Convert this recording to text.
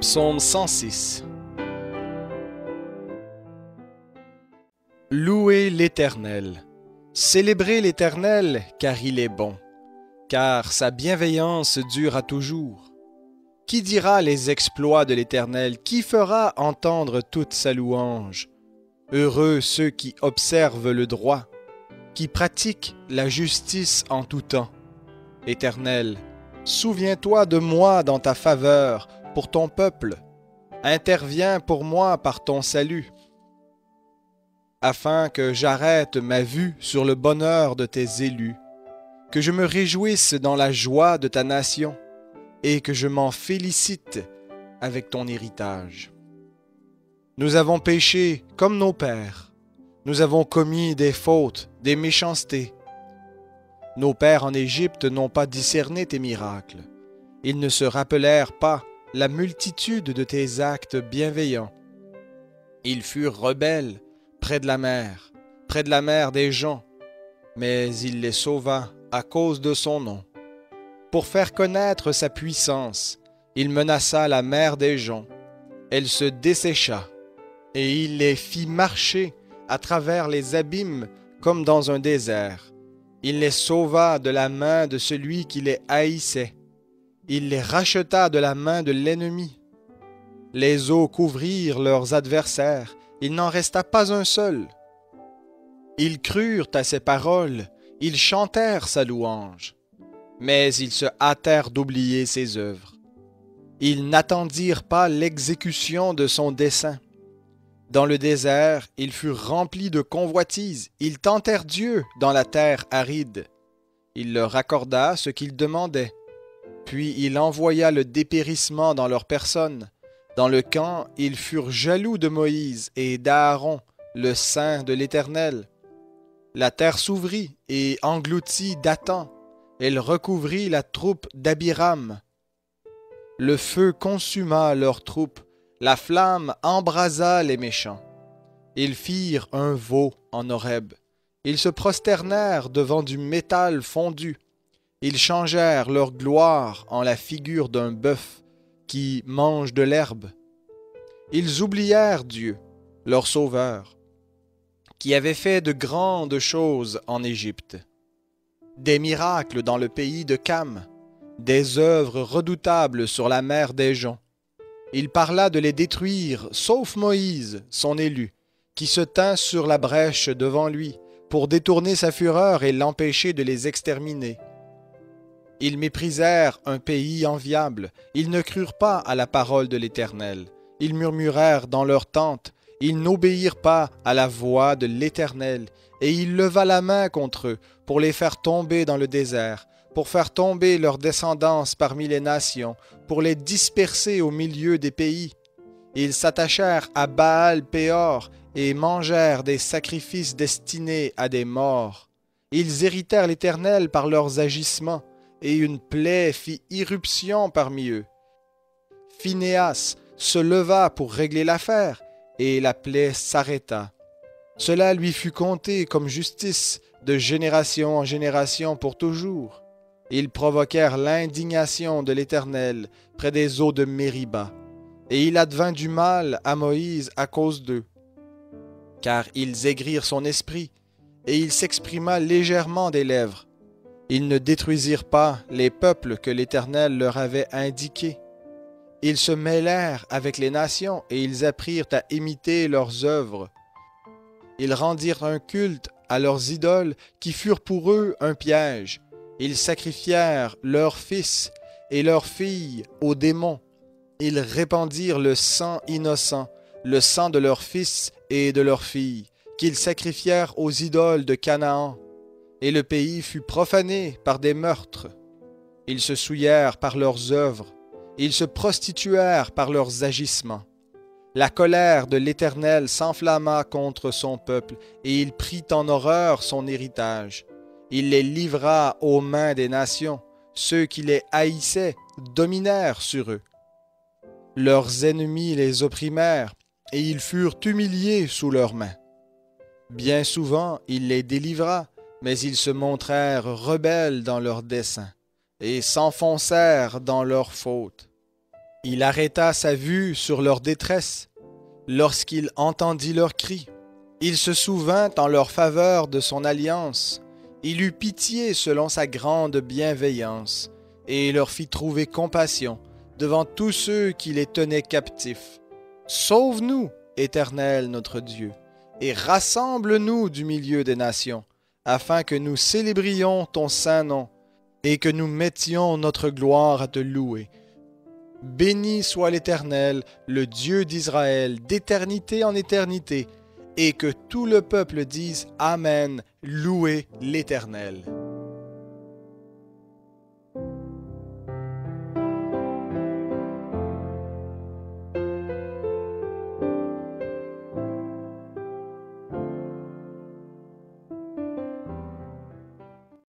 Psaume 106. Louez l'Éternel. Célébrez l'Éternel, car il est bon, car sa bienveillance dure à toujours. Qui dira les exploits de l'Éternel? Qui fera entendre toute sa louange? Heureux ceux qui observent le droit, qui pratiquent la justice en tout temps. Éternel, souviens-toi de moi dans ta faveur pour ton peuple. Interviens pour moi par ton salut, afin que j'arrête ma vue sur le bonheur de tes élus, que je me réjouisse dans la joie de ta nation, et que je m'en félicite avec ton héritage. Nous avons péché comme nos pères, nous avons commis des fautes, des méchancetés. Nos pères en Égypte n'ont pas discerné tes miracles. Ils ne se rappelèrent pas la multitude de tes actes bienveillants. Ils furent rebelles près de la mer des gens, mais il les sauva à cause de son nom. Pour faire connaître sa puissance, il menaça la mer des gens. Elle se dessécha, et il les fit marcher à travers les abîmes comme dans un désert. Il les sauva de la main de celui qui les haïssait. Il les racheta de la main de l'ennemi. Les eaux couvrirent leurs adversaires. Il n'en resta pas un seul. Ils crurent à ses paroles. Ils chantèrent sa louange. Mais ils se hâtèrent d'oublier ses œuvres. Ils n'attendirent pas l'exécution de son dessein. Dans le désert, ils furent remplis de convoitises. Ils tentèrent Dieu dans la terre aride. Il leur accorda ce qu'ils demandaient. Puis il envoya le dépérissement dans leur personne. Dans le camp, ils furent jaloux de Moïse et d'Aaron, le saint de l'Éternel. La terre s'ouvrit et engloutit Dathan. Elle recouvrit la troupe d'Abiram. Le feu consuma leurs troupes. La flamme embrasa les méchants. Ils firent un veau en Horeb. Ils se prosternèrent devant du métal fondu. Ils changèrent leur gloire en la figure d'un bœuf qui mange de l'herbe. Ils oublièrent Dieu, leur Sauveur, qui avait fait de grandes choses en Égypte. Des miracles dans le pays de Cam, des œuvres redoutables sur la mer des gens. Il parla de les détruire, sauf Moïse, son élu, qui se tint sur la brèche devant lui, pour détourner sa fureur et l'empêcher de les exterminer. Ils méprisèrent un pays enviable, ils ne crurent pas à la parole de l'Éternel. Ils murmurèrent dans leurs tentes, ils n'obéirent pas à la voix de l'Éternel, et il leva la main contre eux pour les faire tomber dans le désert, pour faire tomber leur descendance parmi les nations, pour les disperser au milieu des pays. Ils s'attachèrent à Baal-Péor et mangèrent des sacrifices destinés à des morts. Ils irritèrent l'Éternel par leurs agissements, et une plaie fit irruption parmi eux. Phinéas se leva pour régler l'affaire, et la plaie s'arrêta. Cela lui fut compté comme justice de génération en génération pour toujours. Ils provoquèrent l'indignation de l'Éternel près des eaux de Mériba, et il advint du mal à Moïse à cause d'eux. Car ils aigrirent son esprit, et il s'exprima légèrement des lèvres. Ils ne détruisirent pas les peuples que l'Éternel leur avait indiqués. Ils se mêlèrent avec les nations, et ils apprirent à imiter leurs œuvres. Ils rendirent un culte à leurs idoles qui furent pour eux un piège. Ils sacrifièrent leurs fils et leurs filles aux démons. Ils répandirent le sang innocent, le sang de leurs fils et de leurs filles, qu'ils sacrifièrent aux idoles de Canaan. Et le pays fut profané par des meurtres. Ils se souillèrent par leurs œuvres, ils se prostituèrent par leurs agissements. La colère de l'Éternel s'enflamma contre son peuple, et il prit en horreur son héritage. Il les livra aux mains des nations. Ceux qui les haïssaient dominèrent sur eux. Leurs ennemis les opprimèrent, et ils furent humiliés sous leurs mains. Bien souvent, il les délivra, mais ils se montrèrent rebelles dans leurs desseins, et s'enfoncèrent dans leurs fautes. Il arrêta sa vue sur leur détresse lorsqu'il entendit leurs cris. Il se souvint en leur faveur de son alliance. Il eut pitié selon sa grande bienveillance et leur fit trouver compassion devant tous ceux qui les tenaient captifs. Sauve-nous, Éternel notre Dieu, et rassemble-nous du milieu des nations, afin que nous célébrions ton saint nom et que nous mettions notre gloire à te louer. Béni soit l'Éternel, le Dieu d'Israël, d'éternité en éternité, et que tout le peuple dise Amen, louez l'Éternel.